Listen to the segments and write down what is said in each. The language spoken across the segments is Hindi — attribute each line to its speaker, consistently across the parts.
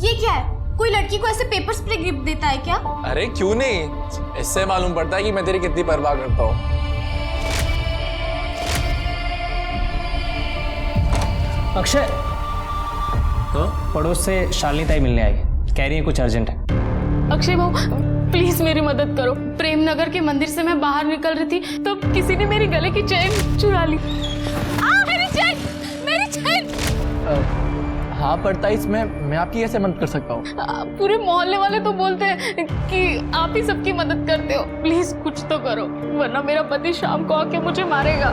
Speaker 1: ये क्या है? कोई लड़की को ऐसे पेपर स्प्रे गिफ्ट देता है क्या?
Speaker 2: अरे क्यों नहीं, इससे मालूम पड़ता है कि मैं तेरी कितनी परवाह करता हूँ।
Speaker 3: अक्षय,
Speaker 4: तो
Speaker 3: पड़ोस से शालिनी ताई मिलने आई, कह रही है कुछ अर्जेंट है।
Speaker 5: अक्षय भाऊ प्लीज मेरी मदद करो। प्रेमनगर के मंदिर से मैं बाहर निकल रही थी तो किसी ने मेरी गले की चेन चुरा ली। मेरी चेन, मेरी चेन।
Speaker 2: हाँ पर ताई, इसमें मैं आपकी कैसे मदद कर सकता हूँ?
Speaker 5: पूरे मोहल्ले वाले तो बोलते हैं कि आप ही सबकी मदद करते हो। प्लीज कुछ तो करो, वरना मेरा पति शाम को आके मुझे मारेगा।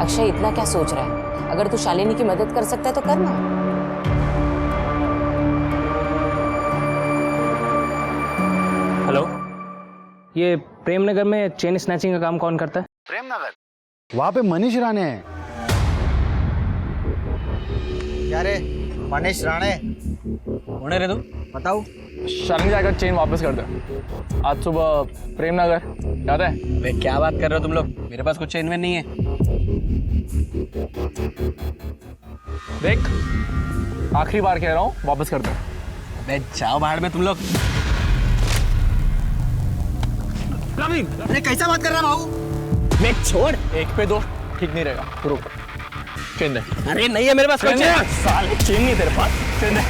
Speaker 6: अक्षय इतना क्या सोच रहा है? अगर तू शालिनी की मदद कर सकता है तो करना।
Speaker 3: हेलो, ये प्रेमनगर में चेन स्नैचिंग का काम कौन करता है?
Speaker 7: प्रेमनगर, वहाँ पे मनीष राणे है।
Speaker 4: क्या रे मनीष राणे
Speaker 3: होने रे तू
Speaker 4: बताओ।
Speaker 2: शालिनी जाकर चेन वापस कर दे। आज सुबह प्रेमनगर, याद है?
Speaker 4: वे क्या बात कर रहे हो तुम लोग? मेरे पास कुछ चेन वेन नहीं है।
Speaker 2: देख, आखिरी बार कह रहा हूँ, वापस कर दे।
Speaker 4: अबे जाओ बाहर में तुम लोग। अरे कैसा बात कर रहा भाऊ? मैं छोड़।
Speaker 2: एक पे दो ठीक नहीं रहेगा, रुक। चेन दे।
Speaker 4: अरे नहीं है मेरे पास कोई चेन।
Speaker 2: साले चेन नहीं तेरे पास, चेन दे।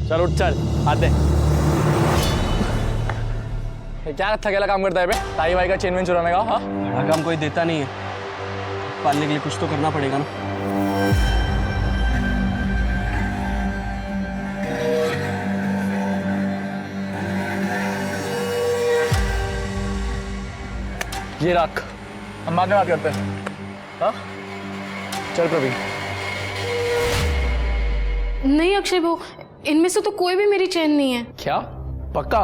Speaker 2: चल उठ, चल हाथ दे। ये क्या थकेला काम करता है बे? ताई भाई का चेन वेन चुराने का? हाँ,
Speaker 4: बड़ा काम कोई देता नहीं है, पालने के लिए कुछ तो करना पड़ेगा ना।
Speaker 2: ये रख, हम बाद में बात करते हैं। हाँ चल प्रवीण।
Speaker 5: नहीं अक्षय भाऊ, इनमें से तो कोई भी मेरी चेन नहीं है।
Speaker 2: क्या पक्का?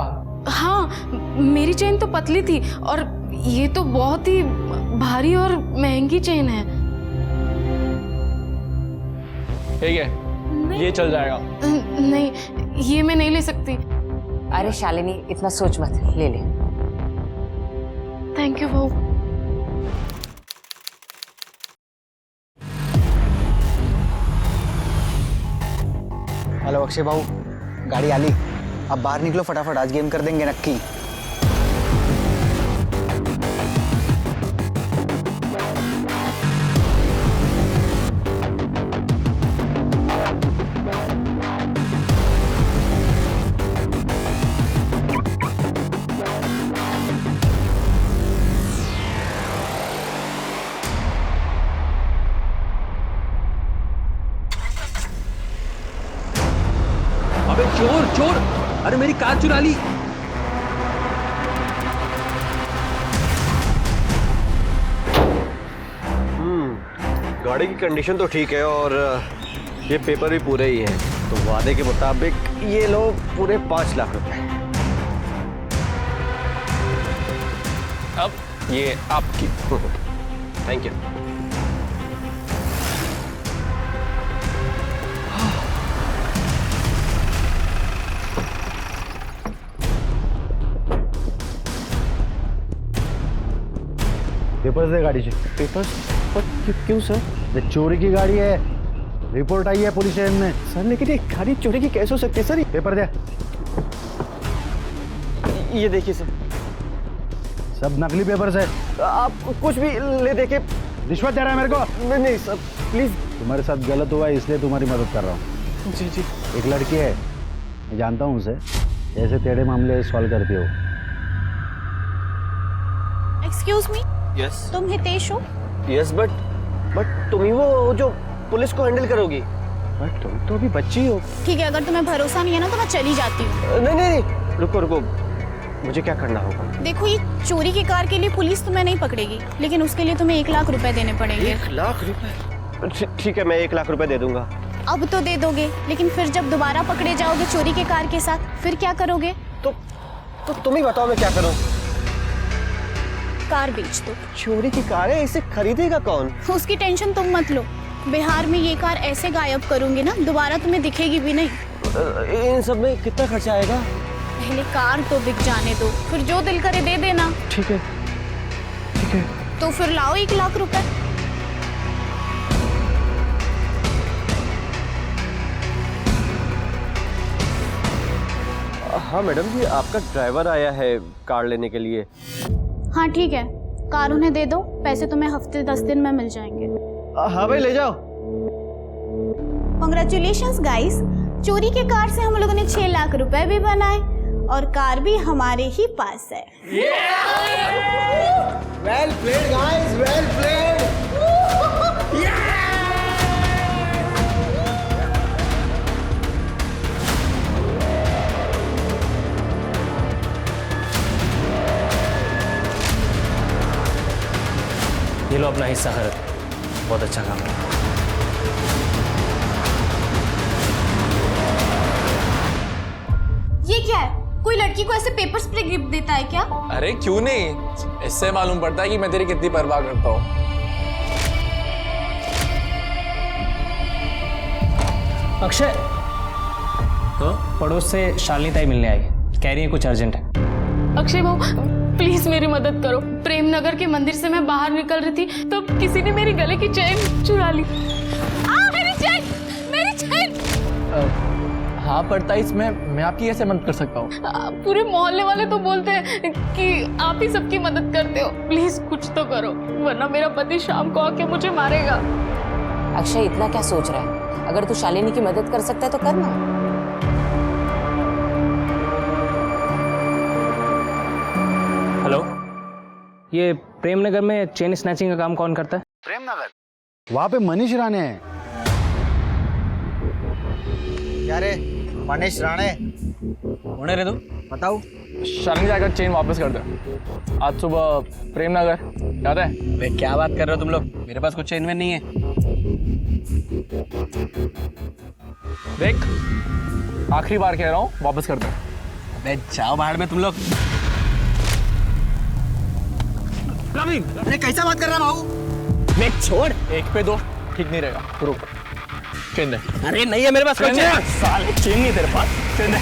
Speaker 5: हाँ, मेरी चेन तो पतली थी और ये तो बहुत ही भारी और महंगी चेन है।
Speaker 2: ठीक है, ये चल जाएगा।
Speaker 5: नहीं, ये मैं नहीं ले सकती।
Speaker 6: अरे शालिनी इतना सोच मत, ले ले।
Speaker 5: थैंक यू भाऊ।
Speaker 4: हेलो अक्षय भाऊ, गाड़ी आली। अब बाहर निकलो फटाफट, आज गेम कर देंगे नक्की।
Speaker 8: अबे चोर चोर, अरे मेरी कार चुरा ली।
Speaker 9: गाड़ी की कंडीशन तो ठीक है और ये पेपर भी पूरे ही हैं, तो वादे के मुताबिक ये लो पूरे 5 लाख रुपए।
Speaker 2: अब ये आपकी।
Speaker 9: Thank you.
Speaker 7: पेपर्स दे गाड़ी से।
Speaker 9: पेपर्स? क्यों सर?
Speaker 7: ये चोरी की गाड़ी है, रिपोर्ट आई है पुलिस स्टेशन में।
Speaker 9: सर लेकिन ये गाड़ी चोरी की कैसे हो सकती है सर?
Speaker 7: पेपर दे।
Speaker 9: ये देखिए सर,
Speaker 7: सब नकली पेपर्स है।
Speaker 9: आप कुछ भी ले देके।
Speaker 7: रिश्वत दे रहा है मेरे को?
Speaker 9: नहीं सर प्लीज।
Speaker 7: तुम्हारे साथ गलत हुआ है इसलिए तुम्हारी मदद कर रहा हूँ।
Speaker 9: जी जी।
Speaker 7: एक लड़की है, मैं जानता हूँ उसे, ऐसे टेढ़े मामले सॉल्व करती हो।
Speaker 1: एक्सक्यूज मी,
Speaker 9: यस
Speaker 1: तुम हितेश हो?
Speaker 9: यस, बट तुम ही वो जो पुलिस को हैंडल करोगी। बट तुम तो अभी बच्ची हो।
Speaker 1: ठीक है, अगर तुम्हें भरोसा नहीं है ना तो मैं चली जाती हूँ।
Speaker 9: नहीं, रुको रुको, मुझे क्या करना होगा?
Speaker 1: देखो, ये चोरी की कार के लिए पुलिस तुम्हें नहीं पकड़ेगी, लेकिन उसके लिए तुम्हें 1 लाख रुपए देने पड़ेंगे।
Speaker 9: 1 लाख रुपए? ठीक है, मैं 1 लाख रुपए दे दूंगा।
Speaker 1: अब तो दे दोगे, लेकिन फिर जब दोबारा पकड़े जाओगे चोरी के कार के साथ, फिर क्या करोगे?
Speaker 9: तो तुम ही बताओ मैं क्या करूं?
Speaker 1: कार बेच दो।
Speaker 9: चोरी की कार है, इसे खरीदेगा कौन?
Speaker 1: उसकी टेंशन तुम मत लो, बिहार में ये कार ऐसे गायब करूंगी ना, दोबारा तुम्हें दिखेगी भी नहीं।
Speaker 9: इन सब में कितना खर्चा आएगा?
Speaker 1: पहले कार तो बिक जाने दो, फिर जो दिल करे दे देना।
Speaker 2: ठीक है, ठीक है।
Speaker 1: तो फिर लाओ 1 लाख रुपए।
Speaker 9: हाँ मैडम जी, आपका ड्राइवर आया है कार लेने के लिए।
Speaker 1: हाँ ठीक है, कार उन्हें दे दो, पैसे तुम्हें हफ्ते 10 दिन में मिल जाएंगे।
Speaker 9: हाँ भाई ले जाओ।
Speaker 1: कांग्रेचुलेशंस गाइस, चोरी के कार से हम लोगों ने 6 लाख रुपए भी बनाए और कार भी हमारे ही पास है।
Speaker 4: Well played guys, well played.
Speaker 3: ये लो अपना हिस्सा खरीद, बहुत अच्छा काम है।
Speaker 1: ये क्या है? कोई लड़की को ऐसे पेपर स्प्रे गिफ्ट देता है क्या?
Speaker 2: अरे क्यों नहीं, इससे मालूम पड़ता है कि मैं तेरी कितनी परवाह करता हूँ।
Speaker 3: अक्षय, तो पड़ोस से शालिनी ताई मिलने आई, कह रही है कुछ अर्जेंट है।
Speaker 5: अक्षय भाऊ प्लीज मेरी मदद करो। प्रेम नगर के मंदिर से मैं बाहर निकल रही थी तो किसी ने मेरी गले की चेन चुरा ली। मेरी चेन, मेरी चेन।
Speaker 2: हाँ पड़ता है, इसमें मैं आपकी कैसे मदद कर सकता हूँ?
Speaker 5: पूरे मोहल्ले वाले तो बोलते हैं कि आप ही सबकी मदद करते हो। प्लीज कुछ तो करो, वरना मेरा पति शाम को आके मुझे मारेगा।
Speaker 6: अक्षय इतना क्या सोच रहा है? अगर तू शालिनी की मदद कर सकता है तो करना।
Speaker 3: हेलो, ये प्रेम नगर में चेन स्नैचिंग का काम कौन करता है?
Speaker 7: प्रेम नगर, वहाँ पे मनीष राणे है।
Speaker 4: क्या रे मनीष राणे?
Speaker 3: होने रे तू,
Speaker 4: बताओ।
Speaker 2: शालिनी जाकर चेन वापस कर दे। आज सुबह प्रेम नगर, याद है?
Speaker 8: वे क्या बात कर रहे हो तुम लोग? मेरे पास कुछ चेन वेन नहीं है।
Speaker 2: देख, आखिरी बार कह रहा हूँ, वापस कर दे।
Speaker 8: अबे जाओ बाहर में तुम लोग।
Speaker 4: अरे कैसा बात कर रहा भाऊ?
Speaker 8: मैं छोड़।
Speaker 2: 1 पे 2 ठीक नहीं रहेगा, रुक। चेन दे।
Speaker 8: अरे नहीं है मेरे पास कोई चेन।
Speaker 2: साले चेन नहीं तेरे पास, चेन दे।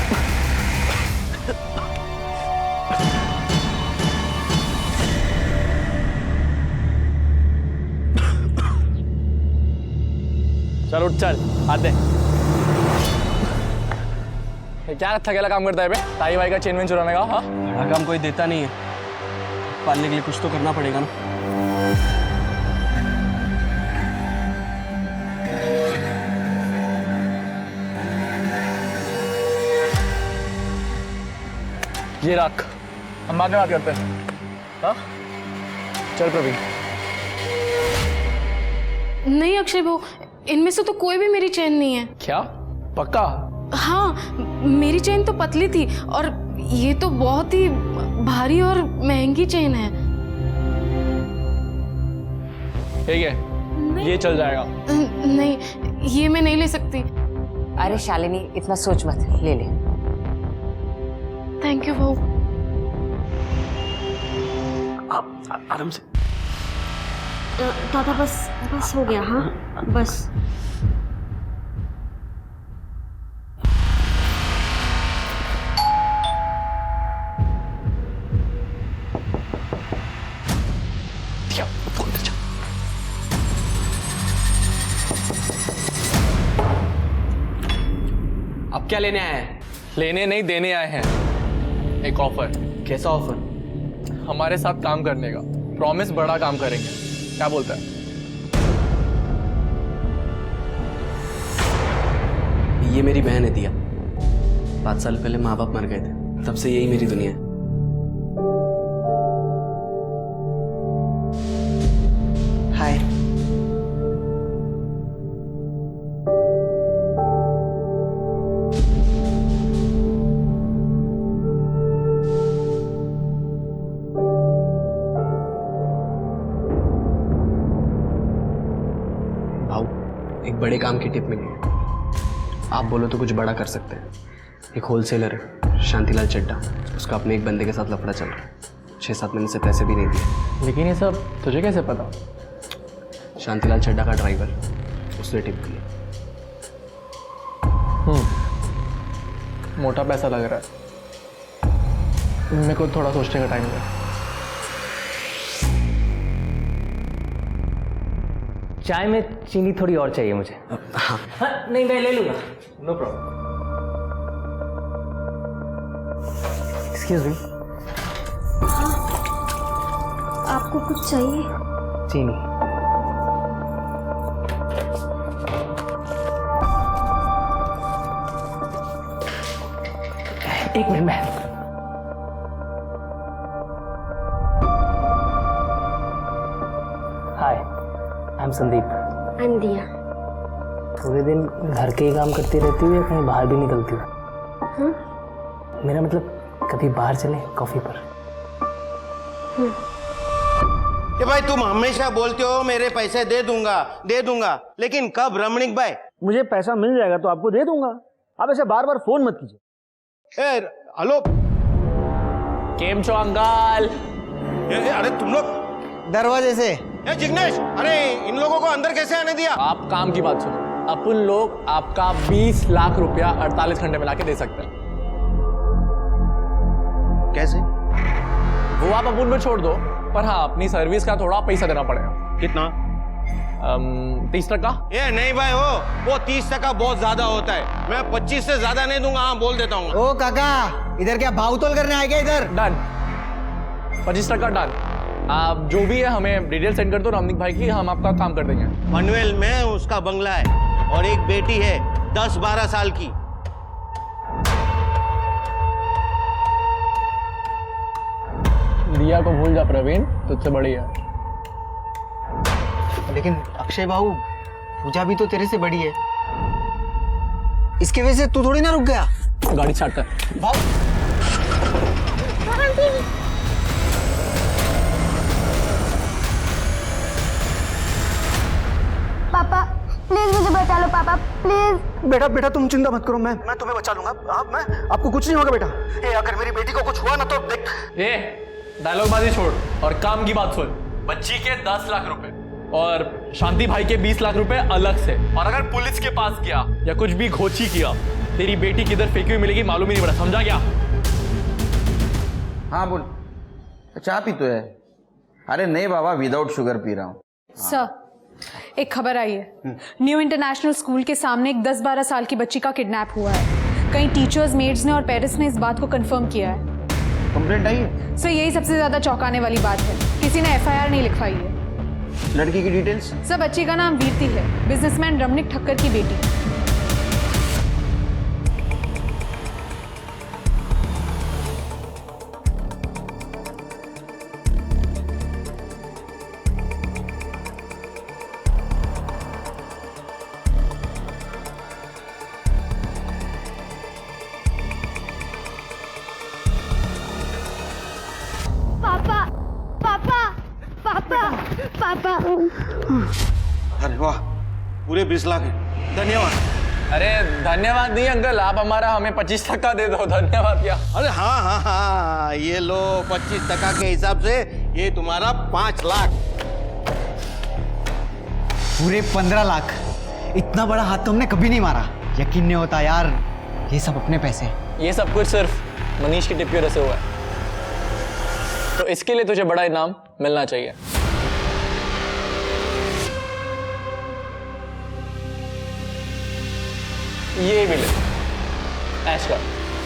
Speaker 2: चल उठ, चल हाथ दे। ये क्या थकेला काम करता है बे? ताई भाई का चेन वेन चुराने का? हाँ
Speaker 8: बड़ा काम कोई देता नहीं है, पालने के लिए कुछ तो करना पड़ेगा ना।
Speaker 2: ये रख, हम बाद में बात करते हैं। हाँ चल प्रवीण।
Speaker 5: नहीं अक्षय भाऊ, इनमें से तो कोई भी मेरी चेन नहीं है।
Speaker 2: क्या पक्का?
Speaker 5: हाँ, मेरी चेन तो पतली थी और ये तो बहुत ही भारी और महंगी चेन है।
Speaker 2: ठीक है, ये चल जाएगा।
Speaker 5: नहीं, ये मैं नहीं ले सकती।
Speaker 6: अरे शालिनी इतना सोच मत, ले ले।
Speaker 5: थैंक यू भाऊ।
Speaker 8: आराम से।
Speaker 10: दादा बस हो गया। हाँ बस।
Speaker 2: अब क्या लेने आए हैं? लेने नहीं, देने आए हैं एक ऑफर।
Speaker 8: कैसा ऑफर?
Speaker 2: हमारे साथ काम करने का, प्रॉमिस बड़ा काम करेंगे, क्या बोलता है?
Speaker 8: ये मेरी बहन है दिया। 5 साल पहले माँ बाप मर गए थे, तब से यही मेरी दुनिया है।
Speaker 4: हाय।
Speaker 8: एक बड़े काम की टिप मिली है, आप बोलो तो कुछ बड़ा कर सकते हैं। एक होलसेलर है शांतिलाल चड्डा, उसका अपने एक बंदे के साथ लफड़ा चल रहा है। 6-7 महीने से पैसे भी नहीं दिए।
Speaker 2: लेकिन ये सब तुझे कैसे पता?
Speaker 8: शांतिलाल चड्डा का ड्राइवर, उसने टिप दी।
Speaker 2: मोटा पैसा लग रहा है। मेरे को थोड़ा सोचने का टाइम दे।
Speaker 3: चाय में चीनी थोड़ी और चाहिए मुझे। हाँ नहीं मैं ले लूँगा, नो प्रॉब्लम। Excuse me.
Speaker 10: आपको कुछ चाहिए?
Speaker 3: चीनी। एक मिनट में। Hi, I am Sandeep.
Speaker 10: I am Diya.
Speaker 3: पूरे दिन घर के ही काम करती रहती है या कहीं बाहर भी निकलती है? मेरा मतलब कभी बाहर चले कॉफी पर?
Speaker 11: कि भाई तुम हमेशा बोलते हो मेरे पैसे दे दूंगा, लेकिन कब रमणीक भाई?
Speaker 7: मुझे पैसा मिल जाएगा तो आपको दे दूंगा, आप ऐसे बार बार फोन मत कीजिए।
Speaker 11: हेलो
Speaker 2: केम छो अंकल?
Speaker 11: अरे तुम लोग
Speaker 4: दरवाजे से।
Speaker 11: जिग्नेश, अरे इन लोगों को अंदर कैसे आने दिया?
Speaker 2: आप काम की बात सुनो, अपन लोग आपका 20 लाख रुपया 48 घंटे में लाके दे सकते हैं।
Speaker 11: कैसे?
Speaker 2: वो आप अपन पे छोड़ दो, पर हाँ अपनी सर्विस का थोड़ा पैसा देना पड़ेगा।
Speaker 11: कितना?
Speaker 2: 30%।
Speaker 11: ये नहीं भाई, वो 30% बहुत ज्यादा होता है। मैं 25 से ज्यादा नहीं दूंगा, हाँ बोल देता हूँ।
Speaker 4: ओ काका, इधर क्या भाव तोल करने आए क्या इधर?
Speaker 2: Done, 25% done. आप जो भी है हमें डिटेल सेंड कर दो रमणीक भाई की, हम आपका काम कर देंगे।
Speaker 11: पनवेल में उसका बंगला है और एक बेटी है 10-12 साल की।
Speaker 2: दिया को भूल जा प्रवीण, तुझसे बड़ी है।
Speaker 4: लेकिन अक्षय बाबू, पूजा भी तो तेरे से बड़ी है, इसके वजह से तू थोड़ी ना रुक गया।
Speaker 2: गाड़ी छाटता है।
Speaker 10: पापा प्लीज मुझे बचा लो, पापा प्लीज।
Speaker 4: बेटा बेटा तुम चिंता मत करो, मैं तुम्हें बचा लूंगा। मैं आपको कुछ नहीं होगा बेटा। अगर मेरी बेटी को कुछ हुआ ना तो देख।
Speaker 2: डायलॉग बाजी छोड़ और काम की बात सुन। बच्ची के 10 लाख रुपए और शांति भाई के 20 लाख रुपए अलग से, और अगर पुलिस के पास गया या कुछ भी घोची किया, तेरी बेटी किधर फेंकी हुई मिलेगी मालूम ही नहीं पड़ा, समझा क्या?
Speaker 12: हाँ बोल, चाय पी तो है? अरे नहीं बाबा, विदाउट शुगर पी रहा हूँ।
Speaker 5: सर, एक खबर आई है, न्यू इंटरनेशनल स्कूल के सामने एक 10-12 साल की बच्ची का किडनैप हुआ है। कई टीचर्स, मेड्स ने और पेरेंट्स ने इस बात को कंफर्म किया है।
Speaker 12: कंप्लेंट आई है?
Speaker 5: सर, यही सबसे ज्यादा चौंकाने वाली बात है, किसी ने FIR नहीं लिखवाई है।
Speaker 12: लड़की की डिटेल्स?
Speaker 5: सर, बच्ची का नाम वीरती है, बिजनेसमैन रमणीक ठक्कर की बेटी।
Speaker 10: पापा।
Speaker 11: अरे वाह, पूरे 20 लाख है, धन्यवाद।
Speaker 2: अरे धन्यवाद नहीं अंकल, आप हमारा हमें 25% दे दो, धन्यवाद क्या।
Speaker 11: अरे हाँ, ये लो 25% के हिसाब से ये तुम्हारा 5 लाख।
Speaker 4: पूरे 15 लाख। इतना बड़ा हाथ तो हमने कभी नहीं मारा। यकीन नहीं होता यार, ये सब अपने पैसे।
Speaker 2: ये सब कुछ सिर्फ मनीष की टिप की वजह से हुआ है, तो इसके लिए तुझे बड़ा इनाम मिलना चाहिए। ये भी ले, ऐश कर।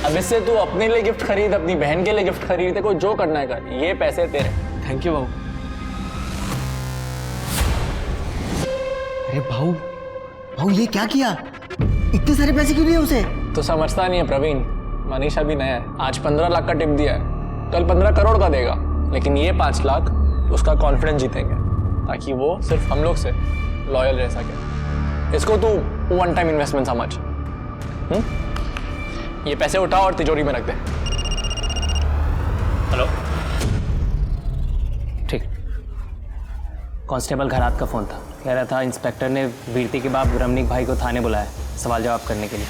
Speaker 2: अब इससे तू अपने लिए गिफ्ट खरीद, अपनी बहन के लिए गिफ्ट खरीद, को जो करना है कर, ये पैसे तेरे।
Speaker 8: थैंक यू बाबू।
Speaker 4: अरे भाऊ ये क्या किया? इतने सारे पैसे क्यों दिए उसे?
Speaker 2: तो समझता नहीं है प्रवीण, मनीषा भी नया है। आज 15 लाख का टिप दिया है, कल 15 करोड़ का देगा, लेकिन ये 5 लाख उसका कॉन्फिडेंस जीतेंगे, ताकि वो सिर्फ हम लोग से लॉयल रह सके। इसको तू वन टाइम इन्वेस्टमेंट समझ। ये पैसे उठाओ और तिजोरी में रख दे।
Speaker 3: हेलो, ठीक। कांस्टेबल घरात का फोन था, कह रहा था इंस्पेक्टर ने वीरती के बाप रमणीक भाई को थाने बुलाया सवाल जवाब करने के लिए।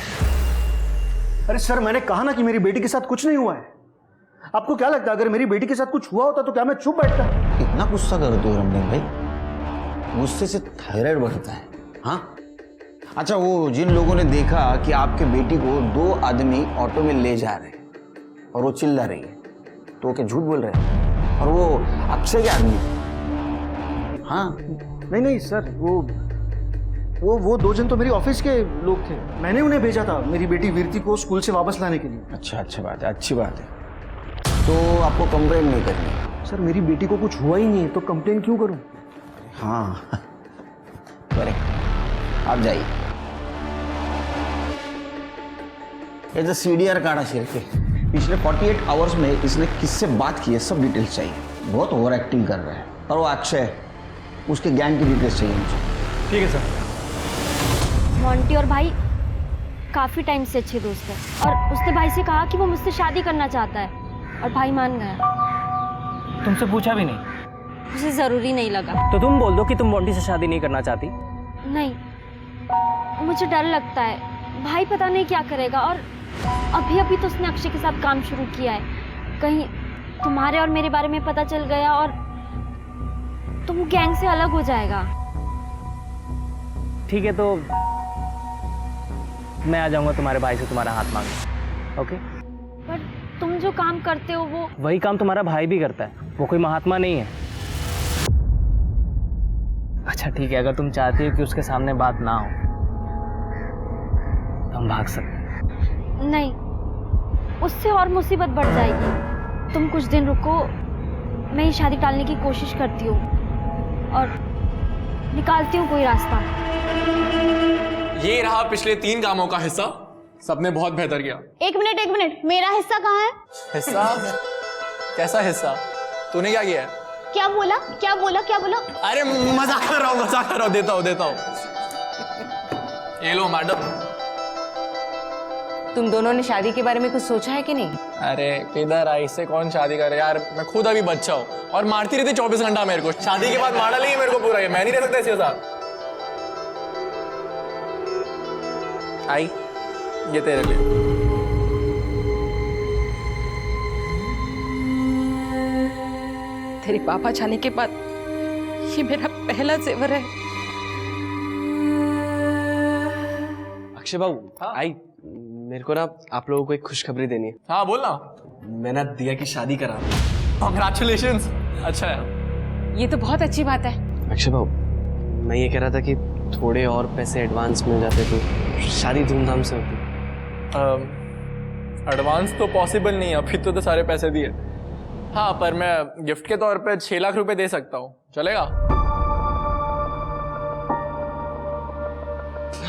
Speaker 7: अरे सर, मैंने कहा ना कि मेरी बेटी के साथ कुछ नहीं हुआ है। आपको क्या लगता है अगर मेरी बेटी के साथ कुछ हुआ होता तो क्या मैं चुप बैठता?
Speaker 12: इतना गुस्सा करते हो रमणीक भाई? गुस्से से थायराइड बढ़ता है। हाँ अच्छा, वो जिन लोगों ने देखा कि आपके बेटी को 2 आदमी ऑटो में ले जा रहे हैं और वो चिल्ला रही है, तो क्या झूठ बोल रहे हैं? और वो अक्षय क्या आदमी? हाँ
Speaker 7: नहीं नहीं सर, वो 2 जन तो मेरी ऑफिस के लोग थे। मैंने उन्हें भेजा था मेरी बेटी वीरती को स्कूल से वापस लाने के लिए।
Speaker 12: अच्छा, अच्छी बात है, अच्छी बात है। तो आपको कंप्लेन नहीं करनी?
Speaker 7: सर मेरी बेटी को कुछ हुआ ही नहीं है तो कंप्लेन क्यों करूं?
Speaker 12: हाँ करेक्ट, आप जाइए। ये तो CDR कार्ड शेयर के पिछले 48 आवर्स में इसने किससे बात की है सब डिटेल्स चाहिए। बहुत ओवर एक्टिंग कर रहा है। और वो अक्षय, उसके गैंग की डिटेल्स चाहिए मुझे।
Speaker 2: ठीक है सर।
Speaker 10: मोंटी और भाई काफी टाइम से अच्छे दोस्त हैं और उसने भाई से कहा कि वो मुझसे शादी करना चाहता है और भाई मान गया।
Speaker 3: तुमसे पूछा भी नहीं?
Speaker 10: उसे जरूरी नहीं लगा।
Speaker 3: तो तुम बोल दो कि तुम मोंटी से शादी नहीं करना चाहती।
Speaker 10: नहीं, मुझे डर लगता है, भाई पता नहीं क्या करेगा। और अभी तो उसने अक्षय के साथ काम शुरू किया है। कहीं तुम्हारे और मेरे बारे में पता चल गया और तुम गैंग से अलग हो जाएगा।
Speaker 3: ठीक है, तो मैं आ जाऊंगा तुम्हारे भाई से तुम्हारा हाथ मांगने। ओके?
Speaker 10: पर तुम जो काम करते हो वो
Speaker 3: वही काम तुम्हारा भाई भी करता है, वो कोई महात्मा नहीं है। अच्छा ठीक है, अगर तुम चाहती हो कि उसके सामने बात ना हो तो हम भाग सकते हैं।
Speaker 10: नहीं, उससे और मुसीबत बढ़ जाएगी। तुम कुछ दिन रुको, मैं ये शादी टालने की कोशिश करती हूँ और निकालती हूँ कोई रास्ता।
Speaker 2: ये रहा पिछले 3 कामों का हिस्सा। सबने बहुत बेहतर किया।
Speaker 1: एक मिनट, मेरा हिस्सा कहाँ है?
Speaker 2: हिस्सा? कैसा हिस्सा? तूने क्या किया है?
Speaker 1: क्या बोला?
Speaker 2: अरे मजाक कर रहा हूँ, देता हूँ। ये लो मैडम।
Speaker 6: तुम दोनों ने शादी के बारे में कुछ सोचा है कि नहीं?
Speaker 2: अरे किधर आई, इससे कौन शादी करे यार? मैं खुद अभी बच्चा हूँ और मारती रहती 24 घंटा मेरे को। शादी के बाद मार डालेगी मेरे को पूरा। ये मैं नहीं रह सकता इसके साथ। आई, ये तेरे लिए।
Speaker 6: तेरे पापा जाने के बाद ये मेरा पहला जेवर है।
Speaker 8: अक्षय बाबू, आई मेरे को ना आप लोगों को एक खुशखबरी देनी है।
Speaker 2: हाँ बोल ना।
Speaker 8: मैं ना दिया की शादी करा।
Speaker 2: Congratulations। अच्छा है।
Speaker 6: ये तो बहुत अच्छी बात है।
Speaker 8: अक्षय बाबू, मैं ये कह रहा था कि थोड़े और पैसे एडवांस मिल जाते तो शादी धूमधाम से होती।
Speaker 2: एडवांस तो पॉसिबल नहीं है, अभी तो सारे पैसे दिए। हाँ, पर मैं गिफ्ट के तौर पे 6 लाख रुपए दे सकता हूँ, चलेगा?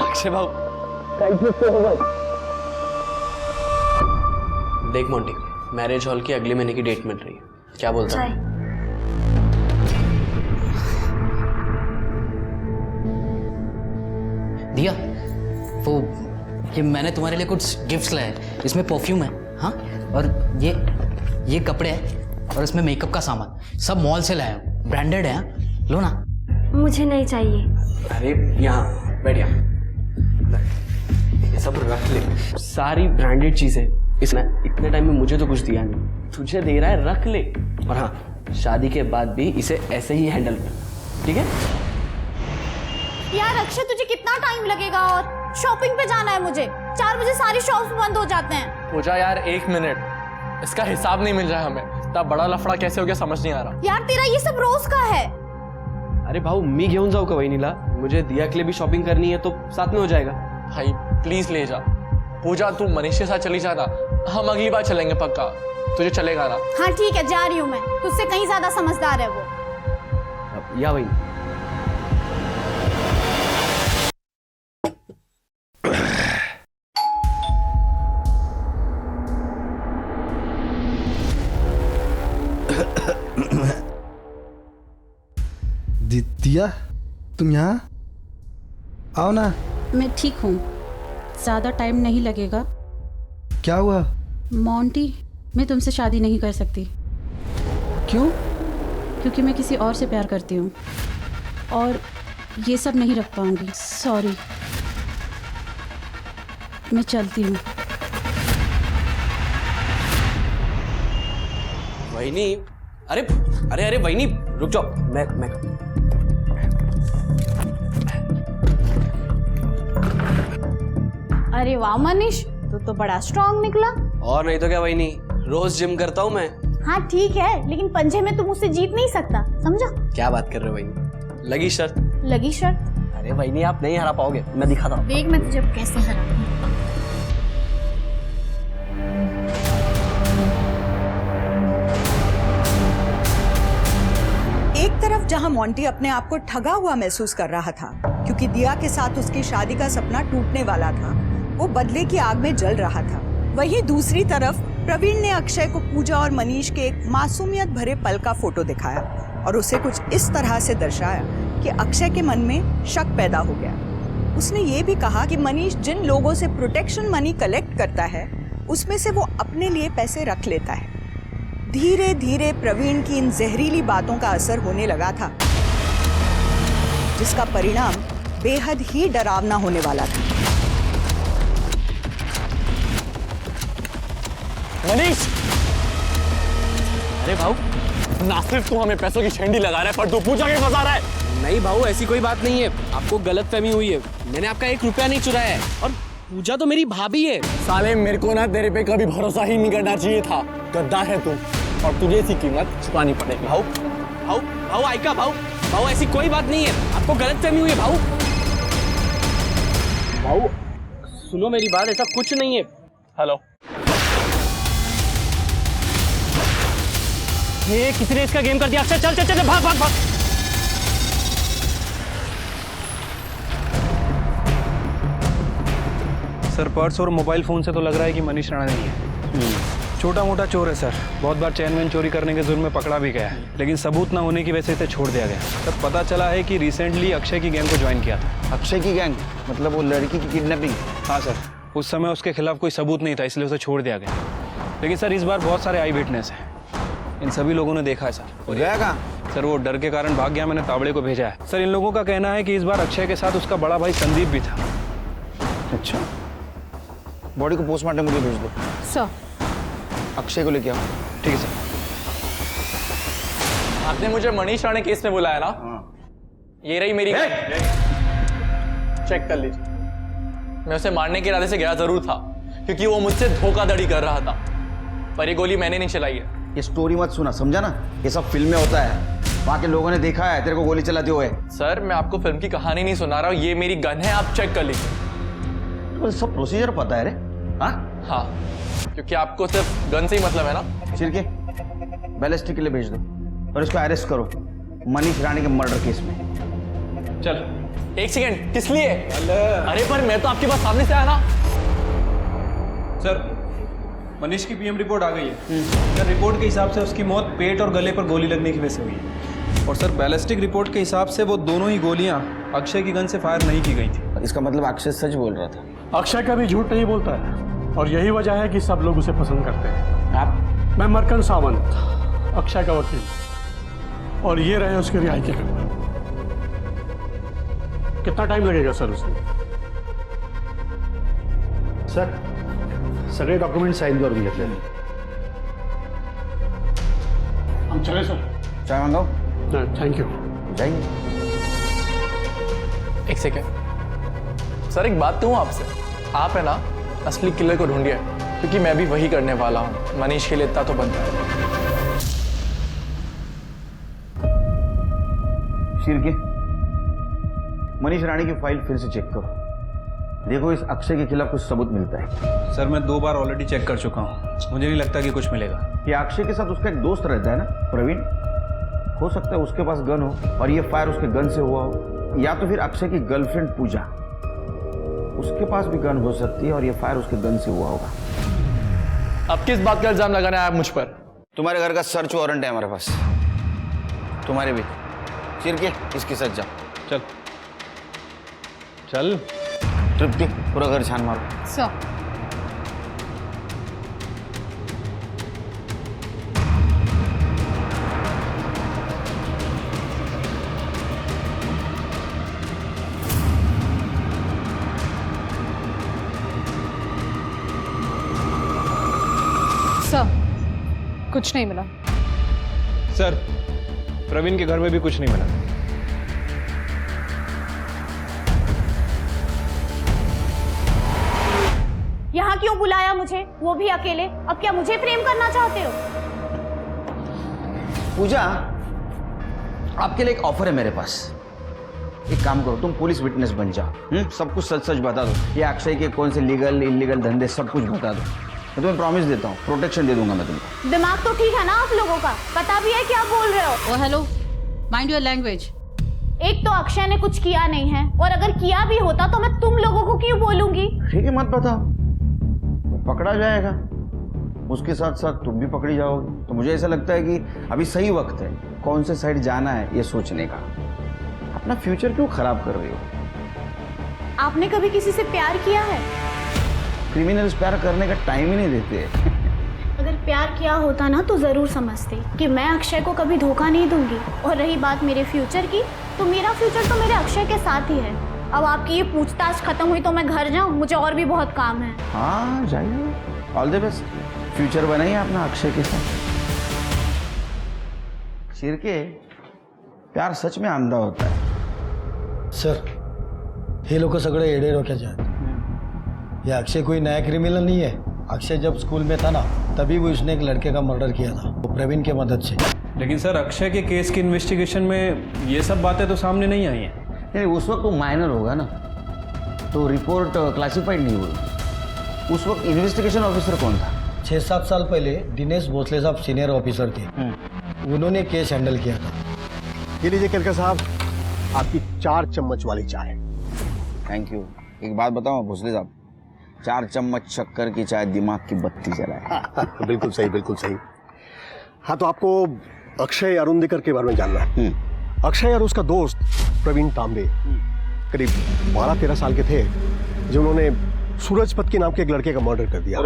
Speaker 8: अक्षय बाबू, देख मोंटी, मैरिज हॉल की अगले महीने की डेट मिल रही है, क्या बोलता है?
Speaker 13: दिया, वो ये मैंने तुम्हारे लिए कुछ गिफ्ट्स लाए हैं। इसमें परफ्यूम है, हाँ, और ये कपड़े हैं और इसमें मेकअप का सामान। सब मॉल से लाया हूँ, ब्रांडेड है, लो ना।
Speaker 10: मुझे नहीं चाहिए।
Speaker 8: अरे यहाँ बैठ, ये सब रख ले, सारी ब्रांडेड चीजें। इसने इतने टाइम में मुझे तो कुछ दिया नहीं, तुझे दे रहा है, रख ले। और हाँ, शादी के बाद भी इसे ऐसे ही हैंडल कर, ठीक है?
Speaker 1: यार अक्षय, तुझे कितना टाइम लगेगा? और शॉपिंग पे जाना है मुझे। 4 बजे सारी शॉप्स बंद हो जाते हैं।
Speaker 2: पूजा यार 1 मिनट, इसका हिसाब नहीं मिल रहा है हमें। इतना बड़ा लफड़ा कैसे हो गया समझ नहीं आ रहा।
Speaker 1: यार तेरा ये सब रोज का है।
Speaker 8: अरे भाऊ, मी घेऊन जाऊ का वहिनीला? मुझे दिया के लिए भी शॉपिंग करनी है तो साथ में हो जाएगा।
Speaker 2: भाई प्लीज ले जा। पूजा तू मनीष के साथ चली जाना, हम अगली बार चलेंगे पक्का। तुझे चलेगा ना?
Speaker 1: हाँ ठीक है, जा रही हूँ मैं। तुझसे कहीं ज्यादा समझदार है वो।
Speaker 8: या वही।
Speaker 7: दिया, तुम यहाँ आओ ना।
Speaker 14: मैं ठीक हूँ, ज़्यादा टाइम नहीं लगेगा।
Speaker 7: क्या हुआ?
Speaker 14: मोंटी, मैं तुमसे शादी नहीं कर सकती।
Speaker 7: क्यों?
Speaker 14: क्योंकि मैं किसी और से प्यार करती हूँ और ये सब नहीं रख पाऊँगी। सॉरी, मैं चलती हूँ।
Speaker 8: वहिनी, अरे अरे अरे वहिनी रुक जाओ, मैं
Speaker 1: अरे वाह मनीष, तू तो बड़ा स्ट्रांग निकला।
Speaker 8: और नहीं तो क्या वहिनी, रोज जिम करता हूँ मैं,
Speaker 1: हाँ ठीक है, लेकिन पंजे में तुम उससे जीत नहीं सकता, समझा?
Speaker 8: क्या बात कर रहे हो वहीनी? लगी शर्त?
Speaker 1: लगी शर्त?
Speaker 8: अरे वहीनी आप नहीं हरा पाओगे, मैं दिखाता हूँ।
Speaker 1: देख मैं तुझे कैसे हराती हूँ।
Speaker 15: एक तरफ जहां मोंटी अपने आप को ठगा हुआ महसूस कर रहा था क्योंकि दिया के साथ उसकी शादी का सपना टूटने वाला था, वो बदले की आग में जल रहा था, वहीं दूसरी तरफ प्रवीण ने अक्षय को पूजा और मनीष के एक मासूमियत भरे पल का फोटो दिखाया और उसे कुछ इस तरह से दर्शाया कि अक्षय के मन में शक पैदा हो गया। उसने ये भी कहा कि मनीष जिन लोगों से प्रोटेक्शन मनी कलेक्ट करता है उसमें से वो अपने लिए पैसे रख लेता है। धीरे धीरे प्रवीण की इन जहरीली बातों का असर होने लगा था, जिसका परिणाम बेहद ही डरावना होने वाला था।
Speaker 2: मनीष! अरे भाऊ, ना सिर्फ तू हमें पैसों की छेंडी लगा रहा है, पर तू पूजा के फंसा रहा है।
Speaker 8: नहीं भाऊ, ऐसी कोई बात नहीं है, आपको गलतफहमी हुई है। मैंने आपका 1 रुपया नहीं चुराया है, और पूजा तो मेरी भाभी है।
Speaker 2: साले मेरे को ना तेरे पे कभी भरोसा ही नहीं करना चाहिए था। गद्दार है तू, और तुझे इसकी कीमत चुकानी पड़ेगी।
Speaker 8: भाऊ भाऊ भाऊ आइका भाऊ, भाऊ ऐसी कोई बात नहीं है, आपको गलतफहमी हुई है भाऊ। भाऊ सुनो मेरी बात, ऐसा कुछ नहीं है।
Speaker 2: हेलो,
Speaker 8: ये किसी ने इसका गेम कर दिया। अक्षय चल चल चल, भाग भाग भाग।
Speaker 16: सर पर्स और मोबाइल फोन से तो लग रहा है कि मनीष राणा नहीं है। छोटा मोटा चोर है सर, बहुत बार चैन वैन चोरी करने के जुर्म में पकड़ा भी गया है, लेकिन सबूत ना होने की वजह से इसे छोड़ दिया गया। तब पता चला है कि रिसेंटली अक्षय की गैंग को ज्वाइन किया था।
Speaker 12: अक्षय की गैंग मतलब वो लड़की की किडनैपिंग?
Speaker 16: हाँ सर, उस समय उसके खिलाफ कोई सबूत नहीं था, इसलिए उसे छोड़ दिया गया। लेकिन सर इस बार बहुत सारे आई विटनेस हैं, इन सभी लोगों ने देखा है सर।
Speaker 12: गया कहाँ?
Speaker 16: सर वो डर के कारण भाग गया, मैंने ताबड़े को भेजा है। सर इन लोगों का कहना है कि इस बार अक्षय के साथ उसका बड़ा भाई संदीप भी था।
Speaker 12: अच्छा, बॉडी को पोस्टमार्टम के लिए भेज दो।
Speaker 14: सर
Speaker 12: अक्षय को लेके आओ।
Speaker 16: ठीक है सर।
Speaker 2: आपने मुझे मनीष राणे केस में बुलाया ना? ये रही मेरी गन। चेक कर लीजिए। मैं उसे मारने के इरादे से गया जरूर था, क्योंकि वो मुझसे धोखाधड़ी कर रहा था, पर ये गोली मैंने नहीं चलाई है।
Speaker 12: ये स्टोरी मत सुना, समझा ना? ये सब फिल्म में होता है, वहाँ के लोगों ने देखा है तेरे को गोली चलाते हुए।
Speaker 2: सर मैं आपको फिल्म की कहानी नहीं सुना रहा हूँ, ये मेरी गन है, आप चेक कर लीजिए।
Speaker 12: तो सब प्रोसीजर पता है रे?
Speaker 2: हाँ, क्योंकि आपको सिर्फ गन से ही मतलब है ना।
Speaker 12: चिरके बैलिस्टिक के लिए भेज दो और इसको अरेस्ट करो मनीष राणे के मर्डर केस में।
Speaker 2: चल एक सेकेंड, किस लिए? अरे पर मैं तो आपके पास सामने से आया ना।
Speaker 16: सर मनीष की पीएम रिपोर्ट आ गई है। सर रिपोर्ट के हिसाब से उसकी मौत पेट और गले पर गोली लगने की वजह से हुई है, और सर बैलिस्टिक रिपोर्ट के हिसाब से वो दोनों ही गोलियां अक्षय की गन से फायर नहीं की गई थी।
Speaker 12: इसका मतलब अक्षय सच बोल रहा था।
Speaker 7: अक्षय कभी झूठ नहीं बोलता है, और यही वजह है कि सब लोग उसे पसंद करते हैं।
Speaker 12: आप?
Speaker 7: मैं मरकन सावंत, अक्षय का वकील, और ये रहे उसके रिहाई के पेपर। कितना टाइम लगेगा सर उसमें? सर सगळे डॉक्युमेंट साइन करून घेतले। हम चले सर?
Speaker 12: चाय मंगाओ?
Speaker 7: Thank you.
Speaker 12: जाएंगे।
Speaker 2: एक सेकेंड सर, एक बात कहूँ आपसे, आप है ना असली किलर को ढूंढिए, क्योंकि मैं भी वही करने वाला हूँ। मनीष के लिए इतना तो बनता है।
Speaker 12: शिरके, मनीष राणे की फाइल फिर से चेक करो, देखो इस अक्षय के खिलाफ कुछ सबूत मिलता है।
Speaker 16: सर मैं 2 बार ऑलरेडी चेक कर चुका हूँ, मुझे नहीं लगता कि कुछ मिलेगा।
Speaker 12: ये अक्षय के साथ उसका एक दोस्त रहता है ना, प्रवीण, हो सकता है उसके पास गन हो और ये फायर उसके गन से हुआ हो, या तो फिर अक्षय की गर्लफ्रेंड पूजा, उसके पास भी गन हो सकती है और ये फायर उसके गन से हुआ होगा।
Speaker 2: अब किस बात का इल्जाम लगाना है आप मुझ पर?
Speaker 12: तुम्हारे घर का सर्च वारंट है हमारे पास, तुम्हारे भी। चिरके इसकी सच जाओ।
Speaker 16: चल चल
Speaker 12: तृप्ति, पूरा घर छान मारो।
Speaker 14: सर कुछ नहीं मिला।
Speaker 16: सर प्रवीण के घर में भी कुछ नहीं मिला।
Speaker 1: यहाँ क्यों बुलाया मुझे, वो भी अकेले? अब क्या मुझे प्रेम करना चाहते हो?
Speaker 12: पूजा, आपके लिए एक ऑफर है मेरे पास। एक काम करो, तुम पुलिस विटनेस बन जाओ, सब कुछ सच सच बता दो। ये अक्षय के कौन से लीगल इलीगल धंधे सब कुछ बता दो। मैं तुम्हें प्रॉमिस देता हूँ, प्रोटेक्शन दे दूंगा मैं तुमको।
Speaker 1: दिमाग तो ठीक है ना आप लोगों का? पता भी है क्या बोल रहे हो?
Speaker 14: ओ हेलो, माइंड योर लैंग्वेज।
Speaker 1: एक तो अक्षय ने कुछ किया नहीं है, और अगर किया भी होता तो मैं तुम लोगों को क्यों बोलूंगी?
Speaker 12: ठीक है, मत बताओ, पकड़ा जाएगा, उसके साथ साथ तुम भी पकड़ी जाओगे। तो मुझे ऐसा लगता है कि अभी सही वक्त है कौन से साइड जाना है ये सोचने का। अपना फ्यूचर क्यों खराब कर रही हो?
Speaker 1: आपने कभी किसी से प्यार किया है?
Speaker 12: क्रिमिनल्स प्यार करने का टाइम ही नहीं देते।
Speaker 1: अगर प्यार किया होता ना तो जरूर समझते कि मैं अक्षय को कभी धोखा नहीं दूंगी। और रही बात मेरे फ्यूचर की, तो मेरा फ्यूचर तो मेरे अक्षय के साथ ही है। अब आपकी ये पूछताछ खत्म हुई तो मैं घर जाऊं, मुझे और भी बहुत काम है।
Speaker 12: हाँ जाइए, ऑल द बेस्ट, फ्यूचर बनाइए अपना अक्षय के साथ। शिरके, प्यार सच में अंधा होता है।
Speaker 7: सर, हे लोग सगळे येडे डोक्याचे आहेत। ये अक्षय कोई नया क्रिमिनल नहीं है। अक्षय जब स्कूल में था ना, तभी वो उसने एक लड़के का मर्डर किया था, वो प्रवीण के मदद से।
Speaker 16: लेकिन सर, अक्षय के केस की इन्वेस्टिगेशन में ये सब बातें तो सामने नहीं आई हैं।
Speaker 12: नहीं, उस वक्त वो माइनर होगा ना, तो रिपोर्ट क्लासिफाइड नहीं हुई। उस वक्त इन्वेस्टिगेशन ऑफिसर कौन था?
Speaker 7: 6-7 साल पहले दिनेश भोसले साहब सीनियर ऑफिसर थे, उन्होंने केस हैंडल किया था।
Speaker 17: ये लीजिए केरकर साहब, आपकी 4 चम्मच वाली चाय।
Speaker 12: Thank you. एक बात बताओ भोसले साहब, 4 चम्मच शक्कर की चाय दिमाग की बत्ती जलाए।
Speaker 17: बिल्कुल सही, बिल्कुल सही। हाँ, तो आपको अक्षय अरुंधकर के बारे में जानना है। अक्षय और उसका दोस्त प्रवीण तांबे करीब 12-13 साल के थे, जिन्होंने सूरजपत के नाम के एक लड़के का मर्डर कर दिया,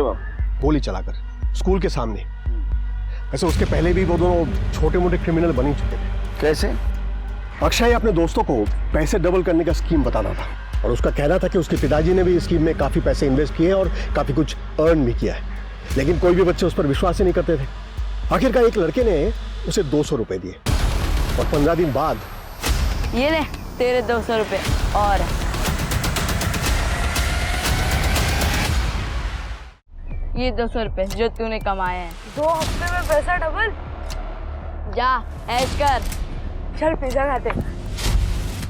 Speaker 17: गोली चलाकर, स्कूल के सामने। वैसे उसके पहले भी वो दोनों छोटे मोटे क्रिमिनल बन ही चुके थे।
Speaker 12: कैसे?
Speaker 17: अक्षय अपने दोस्तों को पैसे डबल करने का स्कीम बताता था, और उसका कहना था कि उसके पिताजी ने भी इस स्कीम में काफ़ी पैसे इन्वेस्ट किए और काफ़ी कुछ अर्न भी किया है। लेकिन कोई भी बच्चे उस पर विश्वास ही नहीं करते थे। आखिरकार एक लड़के ने उसे 200 रुपये दिए, और 15 दिन बाद
Speaker 18: ये ले तेरे 200 रुपये, और ये 200 रुपये जो तूने कमाए हैं।
Speaker 19: 2 हफ्ते में पैसा डबल।
Speaker 18: जा ऐश कर,
Speaker 19: चल पिज्जा खाते।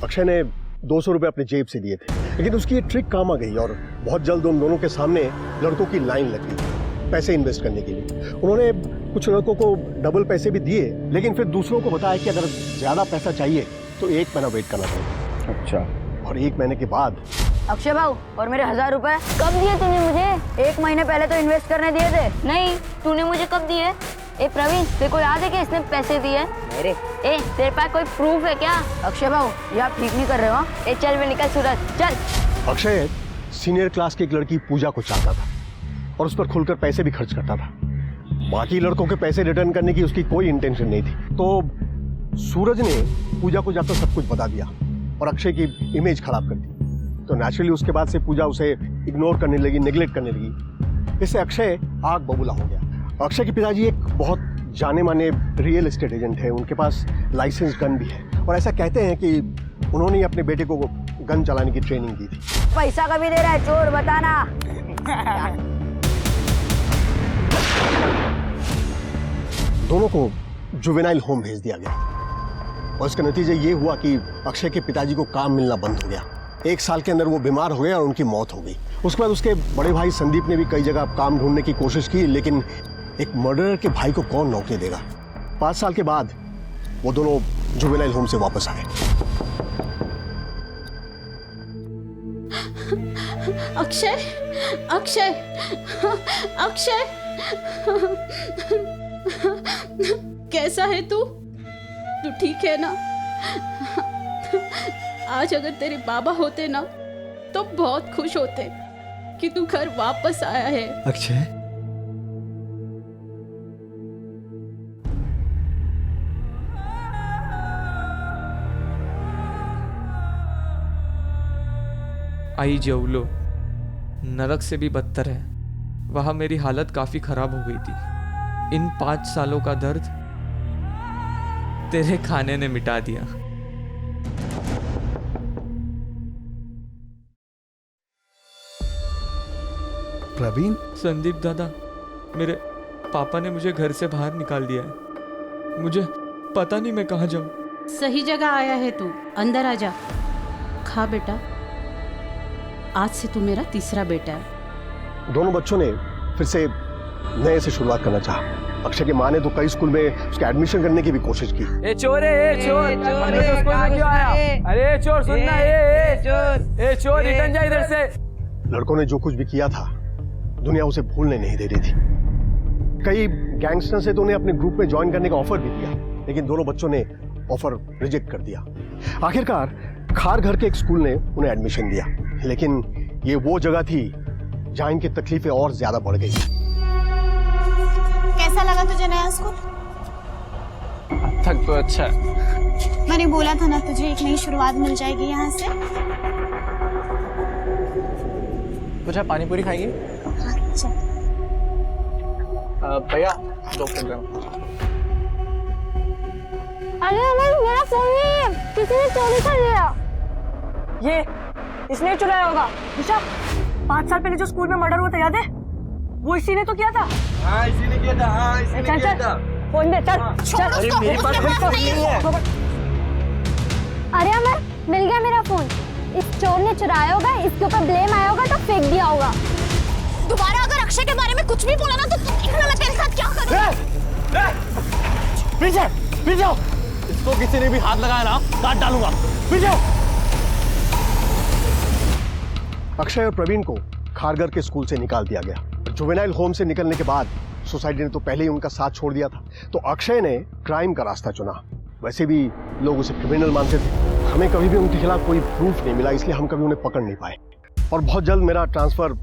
Speaker 17: अक्षय ने 200 रुपये अपने जेब से दिए थे, लेकिन उसकी ये ट्रिक काम आ गई, और बहुत जल्द उन दोनों के सामने लड़कों की लाइन लग गई पैसे इन्वेस्ट करने के लिए। उन्होंने कुछ लड़कों को डबल पैसे भी दिए, लेकिन फिर दूसरों को बताया कि अगर ज़्यादा पैसा चाहिए तो 1 महीना वेट करना पड़ेगा।
Speaker 12: अच्छा।
Speaker 17: और 1 महीने के बाद
Speaker 18: अक्षय भाऊ, और मेरे 1000 रुपए कब दिए तूने मुझे? 1 महीने पहले तो इन्वेस्ट करने दिए थे। नहीं, तूने मुझे कब दिए? ए प्रवीण, तेरे को याद है कि इसने पैसे दिए? मेरे ए, तेरे पास कोई प्रूफ है क्या? अक्षय भाऊ, ये आप ठीक नहीं कर रहे हो। ए चल वे निकल सूरज, चल।
Speaker 17: अक्षय सीनियर क्लास की एक लड़की पूजा को चाहता था, और उस पर खुलकर पैसे भी खर्च करता था। बाकी लड़कों के पैसे रिटर्न करने की उसकी कोई इंटेंशन नहीं थी। तो सूरज ने पूजा को जाकर सब कुछ बता दिया और अक्षय की इमेज खराब कर दी। तो नेचुरली उसके बाद से पूजा उसे इग्नोर करने लगी, नेग्लेक्ट करने लगी। इससे अक्षय आग बबूला हो गया। अक्षय के पिताजी एक बहुत जाने माने रियल एस्टेट एजेंट है, उनके पास लाइसेंस गन भी है, और ऐसा कहते हैं कि उन्होंने अपने बेटे को गन चलाने की ट्रेनिंग दी थी।
Speaker 18: पैसा कभी दे रहा है चोर, बताना।
Speaker 17: दोनों को जुवेनाइल होम भेज दिया गया, और इसका नतीजा ये हुआ कि अक्षय के पिताजी को काम मिलना बंद हो गया। 1 साल के अंदर वो बीमार हो गए और उनकी मौत हो गई। उसके बाद उसके बड़े भाई संदीप ने भी कई जगह काम ढूंढने की कोशिश की, लेकिन एक मर्डरर के भाई को कौन नौकरी देगा। 5 साल के बाद वो दोनों जुवेनाइल होम से वापस आए।
Speaker 14: अक्षय, अक्षय, अक्षय, कैसा है तू? तू ठीक है ना? आज अगर तेरे बाबा होते ना तो बहुत खुश होते कि तू घर वापस आया है।
Speaker 17: अक्षय,
Speaker 20: आई जौलो नरक से भी बदतर है। वहां मेरी हालत काफी खराब हो गई थी। इन 5 सालों का दर्द तेरे खाने ने मिटा दिया।
Speaker 17: प्रवीण?
Speaker 20: संदीप दादा, मेरे पापा ने मुझे घर से बाहर निकाल दिया है। पता नहीं मैं कहाँ जाऊँ।
Speaker 14: सही जगह आया है तू, अंदर आ जा। खा बेटा, आज से तू मेरा तीसरा बेटा है।
Speaker 17: दोनों बच्चों ने फिर से नए से शुरुआत करना चाहा। अक्षय की माँ ने तो कई स्कूल में उसका एडमिशन करने की भी कोशिश की।
Speaker 21: ए चोर है, ए चोर, अरे तो स्कूल में क्यों आया? अरे चोर सुनना, ए चोर रिटर्न जा इधर से।
Speaker 17: लड़कों ने जो कुछ भी किया था दुनिया उसे भूलने नहीं दे रही थी। कई गैंगस्टर से तो उन्हें अपने ग्रुप में ज्वाइन करने का ऑफर भी दिया, लेकिन दोनों बच्चों ने ऑफर रिजेक्ट कर दिया। आखिरकार खार घर के एक स्कूल ने उन्हें एडमिशन दिया, लेकिन ये वो जगह थी जहां इनकी तकलीफें और ज्यादा बढ़ गई।
Speaker 1: कैसा लगा तुझे नया स्कूल?
Speaker 2: अब तक तो अच्छा है।
Speaker 1: मैंने बोला था ना तुझे एक नई शुरुआत मिल जाएगी यहाँ से।
Speaker 2: तुझे पानी पूरी खाएगी?
Speaker 1: अच्छा।
Speaker 2: भैया दो प्लेट।
Speaker 18: अरे अमर, मेरा फोन नहीं है, किसी ने चोरी कर लिया।
Speaker 19: ये इसने चुराया होगा। निशा, 5 साल पहले जो स्कूल में मर्डर हुआ था याद है? वो इसी ने तो किया था।
Speaker 21: हाँ इसी ने किया था, हाँ इसी ने किया था।
Speaker 19: फोन दे, चल।
Speaker 21: अरे मेरे पास कोई फोन नहीं है।
Speaker 10: अरे अमर, मिल गया मेरा फोन। इस चोर ने चुराया होगा, इसके ऊपर ब्लेम आया होगा तो फेंक दिया होगा।
Speaker 1: दोबारा अगर अक्षय के बारे में कुछ भी बोला ना तो देखना मैं तेरे साथ क्या करूँगा।
Speaker 21: पीछे पीछे जाओ। इसको किसी ने भी हाथ लगाया ना काट डालूंगा। पीछे जाओ।
Speaker 17: अक्षय और प्रवीण को खारघर के स्कूल से निकाल दिया गया। जुवेनाइल होम से निकलने के बाद सोसाइटी ने तो पहले ही उनका साथ छोड़ दिया था, तो अक्षय ने क्राइम का रास्ता चुना। वैसे भी लोग उसे क्रिमिनल मानते थे। हमें कभी भी उनके खिलाफ कोई प्रूफ नहीं मिला, इसलिए हम कभी उन्हें पकड़ नहीं पाए और बहुत जल्द मेरा ट्रांसफर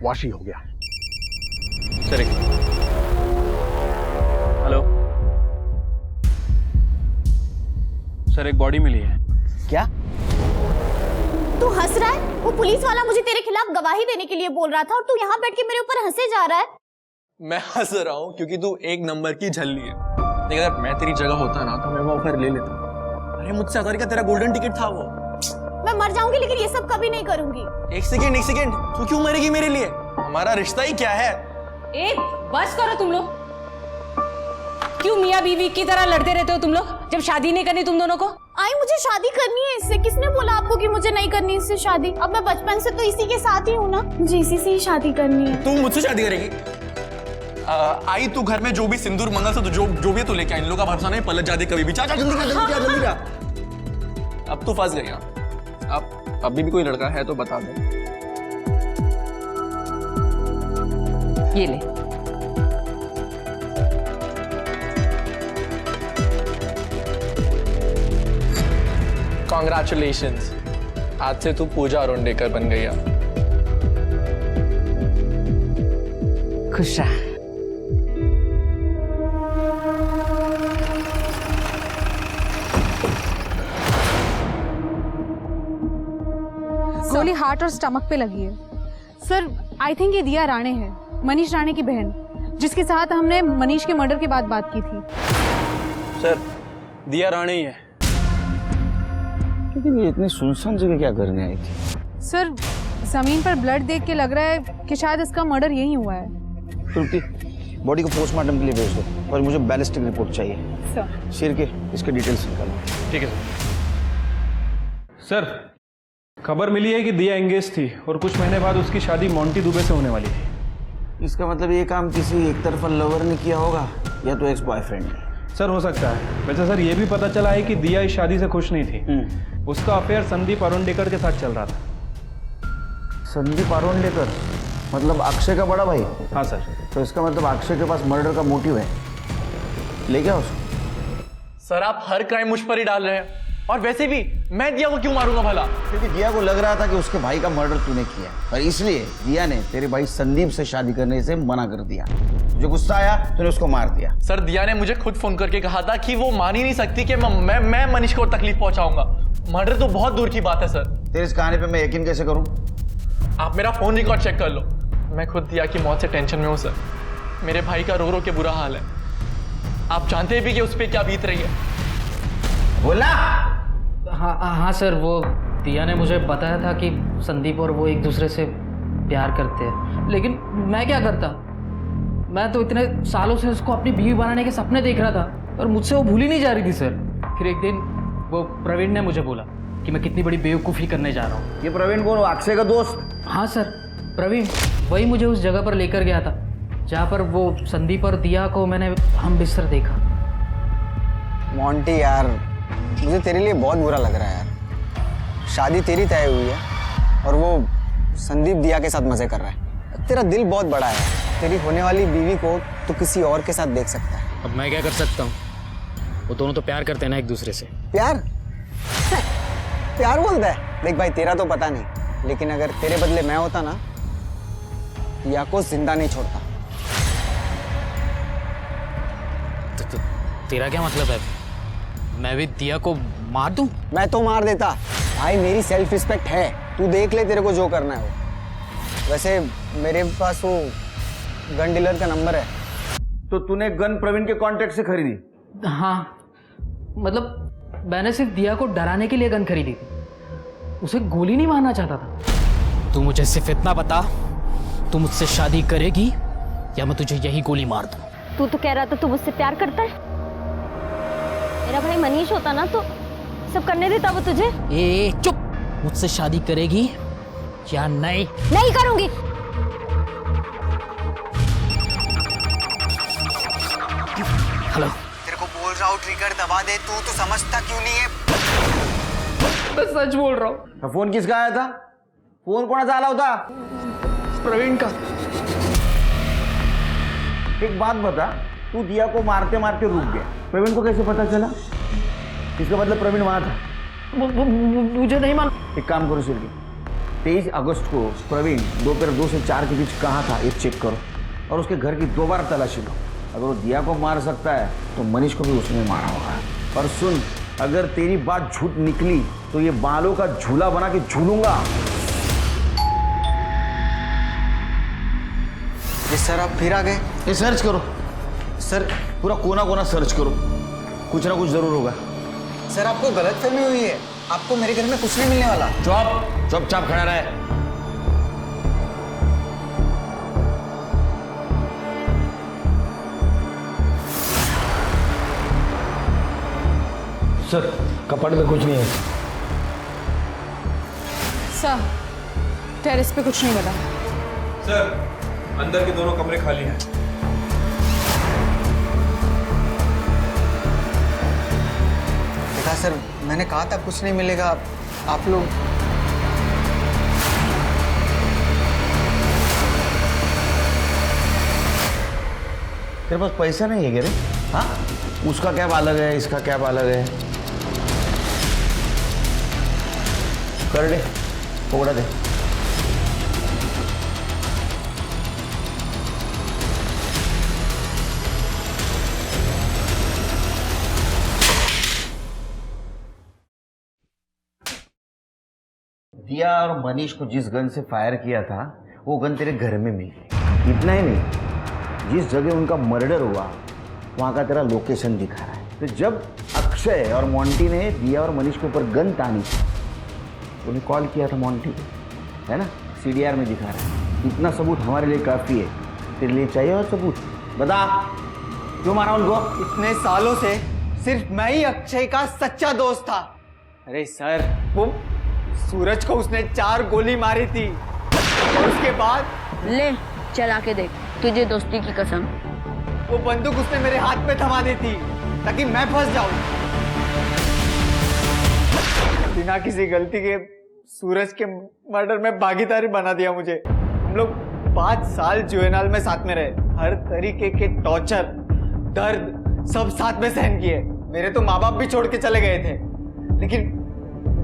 Speaker 17: वाशी हो गया।
Speaker 2: सर हेलो
Speaker 16: सर, एक बॉडी मिली है।
Speaker 4: क्या?
Speaker 1: तू हंस रहा है? वो पुलिस वाला मुझे तेरे खिलाफ गवाही देने के लिए बोल रहा था और तू यहाँ बैठ के मेरे ऊपर हंसे जा रहा है।
Speaker 2: मैं हंस रहा हूँ क्योंकि तू एक नंबर की झल्ली है। लेकिन अगर मैं तेरी जगह होता ना तो मैं वो ऑफर ले लेता। अरे मुझसे अगर का तेरा गोल्डन टिकट था वो।
Speaker 1: मैं मर जाऊंगी लेकिन ये सब कभी नहीं करूंगी।
Speaker 2: एक सेकेंड, तू क्यों मरेगी मेरे लिए? हमारा रिश्ता ही क्या है?
Speaker 6: बस करो तुम लोग। क्यों मियाँ बीवी की तरह लड़ते रहते हो तुम लोग, जब शादी नहीं करनी तुम दोनों को?
Speaker 1: आई मुझे शादी करनी है इससे। किसने बोला आपको कि मुझे नहीं करनी इससे शादी? अब मैं बचपन से तो इसी के साथ ही हूँ ना, मुझे इसी से ही शादी करनी है।
Speaker 2: तू मुझसे शादी करेगी? आई तू घर में जो भी सिंदूर मंगलसूत्र जो भी तू लेके आ, इन लोगों का भरोसा नहीं, पलट जाती कभी भी। चाचा जल्दी जा। अब तू फंस गई। अब अभी भी कोई लड़का है तो बता दे।
Speaker 6: ये ले।
Speaker 2: कॉन्ग्रेचुलेशंस, आज से तू पूजा अरोंडेकर बन गई।
Speaker 6: खुश रहा।
Speaker 5: गोली हार्ट और स्टमक पे लगी है। सर, आई थिंक ये दिया राणे है, मनीष राणे की बहन, जिसके साथ हमने मनीष के मर्डर के बाद बात की थी।
Speaker 9: सर, दिया राणे ही है।
Speaker 12: लेकिन ये इतनी सुनसान जगह क्या करने आई थी?
Speaker 5: सर, जमीन पर ब्लड देख के लग रहा है कि शायद इसका मर्डर यही हुआ है।
Speaker 12: श्रुति, बॉडी को पोस्टमार्टम के लिए भेज दो और मुझे बैलिस्टिक रिपोर्ट चाहिए।
Speaker 5: सर।
Speaker 12: शेर के इसके डिटेल्स निकालो।
Speaker 16: ठीक है सर। खबर मिली है कि दिया एंगेज थी और कुछ महीने बाद उसकी शादी मोंटी दुबे से होने वाली थी।
Speaker 12: इसका मतलब ये काम किसी एक तरफा लवर ने किया होगा या तो एक्स बॉयफ्रेंड ने।
Speaker 16: सर हो सकता है। वैसे सर ये भी पता चला है कि दिया इस शादी से खुश नहीं थी। उसका अफेयर संदीप अरोंडेकर के साथ चल रहा था।
Speaker 12: संदीप अरोंडेकर मतलब अक्षय का बड़ा भाई?
Speaker 16: हाँ सर।
Speaker 12: तो इसका मतलब अक्षय के पास मर्डर का मोटिव है। ले गया उसको?
Speaker 2: सर आप हर क्राइम मुझ पर ही डाल रहे हैं, और वैसे भी मैं दिया को क्यों मारूंगा भला?
Speaker 12: क्योंकि दिया को लग रहा था कि उसके भाई का मर्डर तूने किया और इसलिए दिया ने तेरे भाई संदीप से शादी करने से मना कर दिया। जो गुस्सा आया तूने उसको मार दिया।
Speaker 2: सर दिया ने मुझे खुद फोन करके कहा था कि वो मान ही नहीं सकती कि मैं मनीष को तकलीफ पहुंचाऊंगा। मर्डर तो बहुत दूर की बात है सर।
Speaker 12: तेरी इस कहानी पे मैं यकीन कैसे करूं?
Speaker 2: आप मेरा फोन रिकॉर्ड चेक कर लो। मैं खुद दिया की मौत से टेंशन में हूँ सर। मेरे भाई का रो रो के बुरा हाल है। आप जानते भी कि उस पर क्या बीत रही है।
Speaker 12: बोला।
Speaker 13: हाँ सर, वो दिया ने मुझे बताया था कि संदीप और वो एक दूसरे से प्यार करते हैं, लेकिन मैं क्या करता? मैं तो इतने सालों से उसको अपनी बीवी बनाने के सपने देख रहा था। और मुझसे वो भूल ही नहीं जा रही थी सर। फिर एक दिन वो प्रवीण ने मुझे बोला कि मैं कितनी बड़ी बेवकूफ़ी करने जा रहा हूँ।
Speaker 12: ये प्रवीण कौन? अक्षय का दोस्त?
Speaker 13: हाँ सर, प्रवीण वही मुझे उस जगह पर लेकर गया था जहाँ पर वो संदीप और दिया को मैंने हम बिस्तर देखा।
Speaker 4: मोंटी यार, मुझे तेरे लिए बहुत बुरा लग रहा है यार। शादी तेरी तय हुई है और वो संदीप दिया के साथ मजे कर रहा है। तेरा दिल बहुत बड़ा है, तेरी होने वाली बीवी को तो किसी और के साथ देख सकता है।
Speaker 13: अब मैं क्या कर सकता हूँ? वो दोनों तो प्यार करते हैं ना एक दूसरे से।
Speaker 4: प्यार? प्यार बोलता है? देख भाई, तेरा तो पता नहीं, लेकिन अगर तेरे बदले मैं होता ना, दिया को जिंदा नहीं छोड़ता।
Speaker 13: तो तेरा क्या मतलब है? मैं भी दिया को मार दूं?
Speaker 4: मैं तो मार देता भाई, मेरी सेल्फ रिस्पेक्ट है। तू देख ले तेरे को जो करना है वो। वैसे मेरे पास वो गन डीलर का नंबर है।
Speaker 12: तो तूने गन प्रवीण के कॉन्टेक्ट से खरीदी?
Speaker 13: हाँ, मतलब मैंने सिर्फ दिया को डराने के लिए गन खरीदी थी, उसे गोली नहीं मारना चाहता था। तू मुझे सिर्फ इतना बता, तू मुझसे शादी करेगी या मैं तुझे यही गोली मार दूं?
Speaker 10: तू तो कह रहा था तू मुझसे प्यार करता है। मेरा भाई मनीष होता ना तो सब करने देता वो तुझे।
Speaker 13: ए चुप! मुझसे शादी करेगी या नहीं?
Speaker 10: नहीं करूंगी।
Speaker 13: हेलो,
Speaker 4: तेरे को बोल रहा हूँ ट्रिगर दबा दे, तू तो समझता क्यों नहीं है?
Speaker 13: मैं सच बोल रहा हूँ।
Speaker 12: फोन किसका आया था? फोन कोणाचा आला होता?
Speaker 13: प्रवीण का।
Speaker 12: एक बात बता, तू दिया को मारते मारते रुक गया, प्रवीण को कैसे पता चला? इसका मतलब प्रवीण वहां था।
Speaker 13: मुझे नहीं मालूम।
Speaker 12: एक काम करो सिर्फ, 23 अगस्त को प्रवीण दोपहर 2 से 4 के बीच कहाँ था ये चेक करो और उसके घर की 2 बार तलाशी लो। अगर वो दिया को मार सकता है तो मनीष को भी उसने मारा होगा। और सुन, अगर तेरी बात झूठ निकली तो ये बालों का झूला बना के झूलूंगा।
Speaker 4: ये सर आप फिर आ गए?
Speaker 12: ये सर्च करो सर, पूरा कोना कोना सर्च करो, कुछ ना कुछ जरूर होगा।
Speaker 4: सर आपको गलतफहमी हुई है, आपको मेरे घर में कुछ नहीं मिलने वाला।
Speaker 12: चुपचाप खड़ा रहे।
Speaker 7: सर कपड़ में कुछ नहीं है।
Speaker 6: सर टेरेस पे कुछ नहीं मिला।
Speaker 16: सर अंदर के दोनों कमरे खाली हैं।
Speaker 4: देखा सर, मैंने कहा था कुछ नहीं मिलेगा। आप लोग
Speaker 12: तेरे पास पैसा नहीं है क्या रे? हाँ, उसका कैब अलग है, इसका कैब अलग है। कर दे, पकड़ा दे। दिया और मनीष को जिस गन से फायर किया था वो गन तेरे घर में मिल गई। इतना ही नहीं, जिस जगह उनका मर्डर हुआ वहाँ का तेरा लोकेशन दिखा रहा है। तो जब अक्षय और मोंटी ने दिया और मनीष के ऊपर गन तानी थी, उन्हें कॉल किया था मोंटी को, है ना? CDR में दिखा रहा है। इतना सबूत हमारे लिए काफ़ी है। तेरे लिए चाहिए और सबूत? बता, क्यों मारा उनको?
Speaker 4: इतने सालों से सिर्फ मैं ही अक्षय का सच्चा दोस्त था। अरे सर, वो सूरज को उसने 4 गोली मारी थी और उसके बाद
Speaker 18: ले चला के देख, तुझे दोस्ती की कसम।
Speaker 4: वो बंदूक उसने मेरे हाथ में थमा दी थी ताकि मैं फंस जाऊं। बिना किसी गलती के सूरज के मर्डर में भागीदारी बना दिया मुझे। हम लोग 5 साल जुएनाल में साथ में रहे, हर तरीके के टॉर्चर, दर्द सब साथ में सहन किए। मेरे तो माँ बाप भी छोड़ के चले गए थे, लेकिन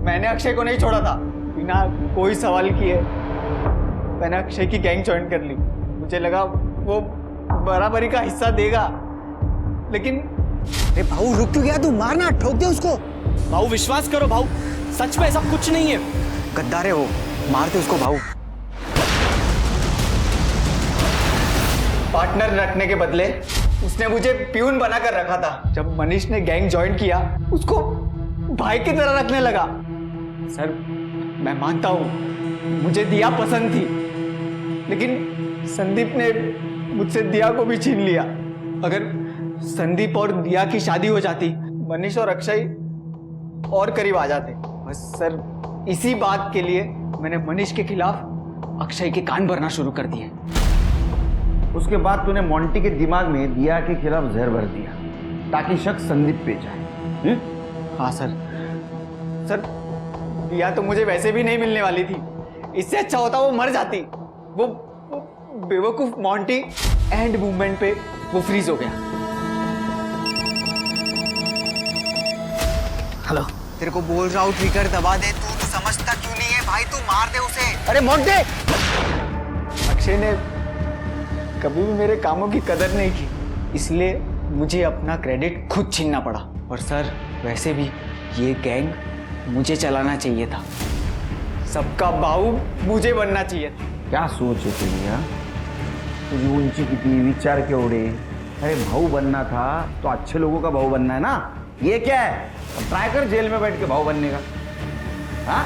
Speaker 4: मैंने अक्षय को नहीं छोड़ा था। बिना कोई सवाल किए मैंने अक्षय की गैंग ज्वाइन कर ली। मुझे लगा वो बराबरी का हिस्सा देगा, लेकिन अरे भाऊ रुक क्यों गया तू? मारना, ठोक दे उसको।
Speaker 8: भाऊ विश्वास करो भाऊ, सच में ऐसा कुछ नहीं है।
Speaker 4: गद्दार है वो, मारते उसको भाऊ। पार्टनर रखने के बदले उसने मुझे प्यून बनाकर रखा था। जब मनीष ने गैंग ज्वाइन किया उसको भाई की तरह रखने लगा। सर मैं मानता हूं मुझे दिया पसंद थी, लेकिन संदीप ने मुझसे दिया को भी छीन लिया। अगर संदीप और दिया की शादी हो जाती, मनीष और अक्षय और करीब आ जाते। बस सर इसी बात के लिए मैंने मनीष के खिलाफ अक्षय के कान भरना शुरू कर दिए।
Speaker 12: उसके बाद तूने मोंटी के दिमाग में दिया के खिलाफ जहर भर दिया ताकि शक संदीप पे जाए।
Speaker 4: हाँ सर। सर दिया तो मुझे वैसे भी नहीं मिलने वाली थी, इससे अच्छा होता वो मर जाती। वो बेवकूफ मोंटी एंड मूवमेंट पे वो फ्रीज हो गया।
Speaker 3: हेलो।
Speaker 4: तेरे को बोल रहा हूँ ट्रिगर दबा दे, तू समझता क्यों नहीं है भाई? तू मार दे उसे।
Speaker 12: अरे मोंटे!
Speaker 4: अक्षय ने कभी भी मेरे कामों की कदर नहीं की, इसलिए मुझे अपना क्रेडिट खुद छीनना पड़ा। और सर वैसे भी ये गैंग मुझे चलाना चाहिए था, सबका बाहू मुझे बनना चाहिए था।
Speaker 12: क्या सोच है तेरी? हाँ, तुझी ऊंची किती, विचार केवढे? अरे भाऊ बनना था तो अच्छे लोगों का भाऊ बनना है ना। ये क्या है? अब ट्राई कर जेल में बैठ के भाऊ बनने का। हाँ